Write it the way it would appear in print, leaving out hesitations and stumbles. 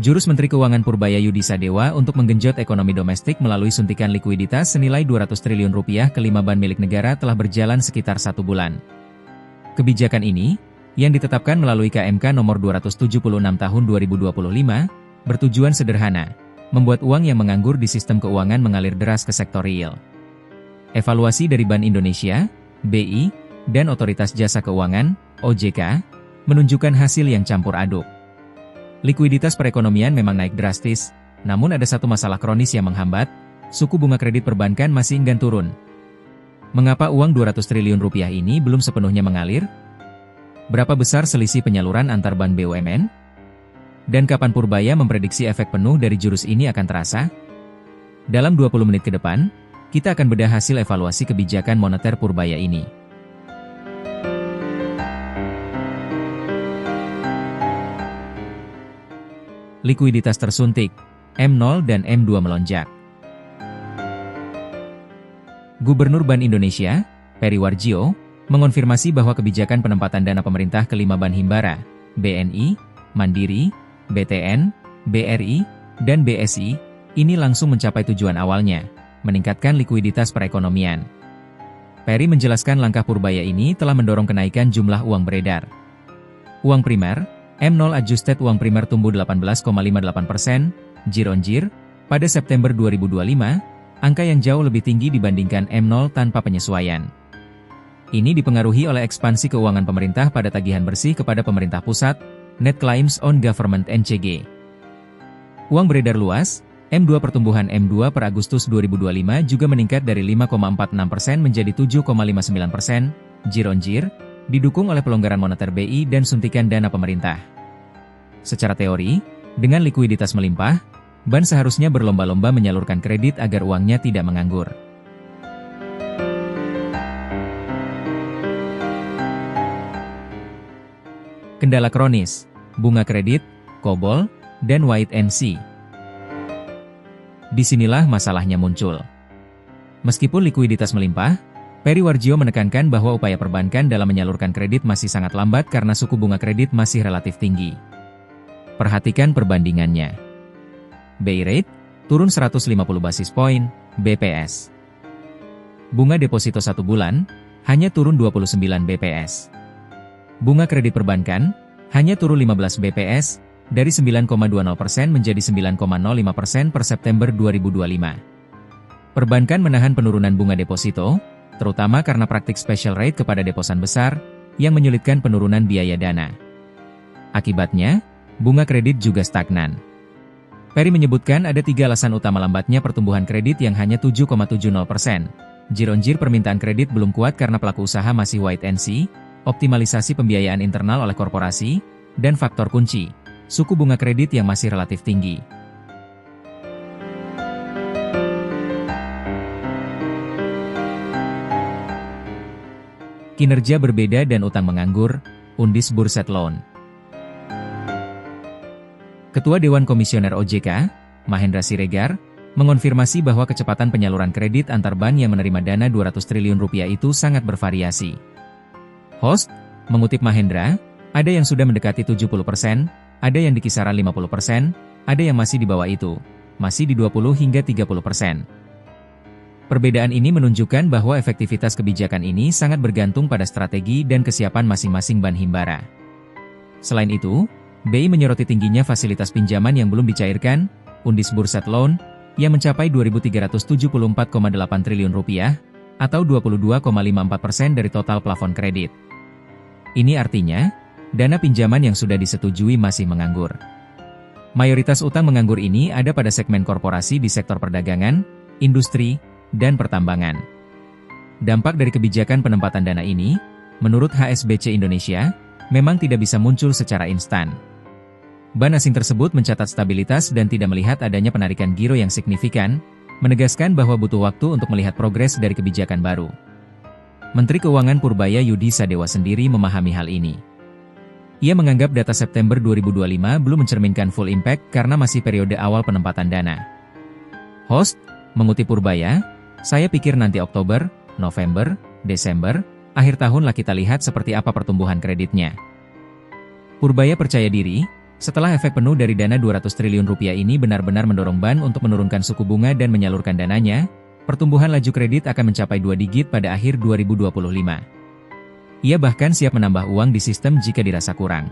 Jurus Menteri Keuangan Purbaya Yudi Sadewa untuk menggenjot ekonomi domestik melalui suntikan likuiditas senilai 200 triliun rupiah ke 5 bank milik negara telah berjalan sekitar 1 bulan. Kebijakan ini, yang ditetapkan melalui KMK nomor 276 tahun 2025, bertujuan sederhana, membuat uang yang menganggur di sistem keuangan mengalir deras ke sektor real. Evaluasi dari Bank Indonesia, BI, dan Otoritas Jasa Keuangan, OJK, menunjukkan hasil yang campur aduk. Likuiditas perekonomian memang naik drastis, namun ada satu masalah kronis yang menghambat, suku bunga kredit perbankan masih enggan turun. Mengapa uang 200 triliun rupiah ini belum sepenuhnya mengalir? Berapa besar selisih penyaluran antar bank BUMN? Dan kapan Purbaya memprediksi efek penuh dari jurus ini akan terasa? Dalam 20 menit ke depan, kita akan bedah hasil evaluasi kebijakan moneter Purbaya ini. Likuiditas tersuntik, M0 dan M2 melonjak. Gubernur Bank Indonesia, Peri Warjio, mengonfirmasi bahwa kebijakan penempatan dana pemerintah ke 5 bank himbara, BNI, Mandiri, BTN, BRI, dan BSI, ini langsung mencapai tujuan awalnya, meningkatkan likuiditas perekonomian. Peri menjelaskan langkah Purbaya ini telah mendorong kenaikan jumlah uang beredar. Uang primer, M0 adjusted uang primer tumbuh 18,58%, year-on-year, pada September 2025, angka yang jauh lebih tinggi dibandingkan M0 tanpa penyesuaian. Ini dipengaruhi oleh ekspansi keuangan pemerintah pada tagihan bersih kepada pemerintah pusat, Net Claims on Government NCG. Uang beredar luas, M2 pertumbuhan M2 per Agustus 2025 juga meningkat dari 5,46% menjadi 7,59%, year-on-year, didukung oleh pelonggaran moneter BI dan suntikan dana pemerintah. Secara teori, dengan likuiditas melimpah, bank seharusnya berlomba-lomba menyalurkan kredit agar uangnya tidak menganggur. Kendala kronis, bunga kredit, COBOL, dan wait and see. Disinilah masalahnya muncul. Meskipun likuiditas melimpah, Peri Warjio menekankan bahwa upaya perbankan dalam menyalurkan kredit masih sangat lambat karena suku bunga kredit masih relatif tinggi. Perhatikan perbandingannya. BI rate, turun 150 basis poin, BPS. Bunga deposito 1 bulan, hanya turun 29 BPS. Bunga kredit perbankan, hanya turun 15 BPS, dari 9,20% menjadi 9,05% per September 2025. Perbankan menahan penurunan bunga deposito, terutama karena praktik special rate kepada deposan besar, yang menyulitkan penurunan biaya dana. Akibatnya, bunga kredit juga stagnan. Peri menyebutkan ada 3 alasan utama lambatnya pertumbuhan kredit yang hanya 7,70%. Year-on-year permintaan kredit belum kuat karena pelaku usaha masih wait and see, optimalisasi pembiayaan internal oleh korporasi, dan faktor kunci, suku bunga kredit yang masih relatif tinggi. Kinerja berbeda dan utang menganggur, Undis Burset Loan. Ketua Dewan Komisioner OJK, Mahendra Siregar, mengonfirmasi bahwa kecepatan penyaluran kredit antar bank yang menerima dana 200 triliun rupiah itu sangat bervariasi. Host, mengutip Mahendra, ada yang sudah mendekati 70%, ada yang di kisaran 50%, ada yang masih di bawah itu, masih di 20 hingga 30%. Perbedaan ini menunjukkan bahwa efektivitas kebijakan ini sangat bergantung pada strategi dan kesiapan masing-masing bank himbara. Selain itu, BI menyoroti tingginya fasilitas pinjaman yang belum dicairkan, Undis Burset Loan, yang mencapai 2.374,8 triliun rupiah, atau 22,54% dari total plafon kredit. Ini artinya, dana pinjaman yang sudah disetujui masih menganggur. Mayoritas utang menganggur ini ada pada segmen korporasi di sektor perdagangan, industri, dan pertambangan. Dampak dari kebijakan penempatan dana ini, menurut HSBC Indonesia, memang tidak bisa muncul secara instan. Bank asing tersebut mencatat stabilitas dan tidak melihat adanya penarikan giro yang signifikan, menegaskan bahwa butuh waktu untuk melihat progres dari kebijakan baru. Menteri Keuangan Purbaya Yudi Sadewa sendiri memahami hal ini. Ia menganggap data September 2025 belum mencerminkan full impact karena masih periode awal penempatan dana. Host, mengutip Purbaya, saya pikir nanti Oktober, November, Desember, akhir tahun lah kita lihat seperti apa pertumbuhan kreditnya. Purbaya percaya diri, Setelah efek penuh dari dana 200 triliun rupiah ini benar-benar mendorong bank untuk menurunkan suku bunga dan menyalurkan dananya, pertumbuhan laju kredit akan mencapai 2 digit pada akhir 2025. Ia bahkan siap menambah uang di sistem jika dirasa kurang.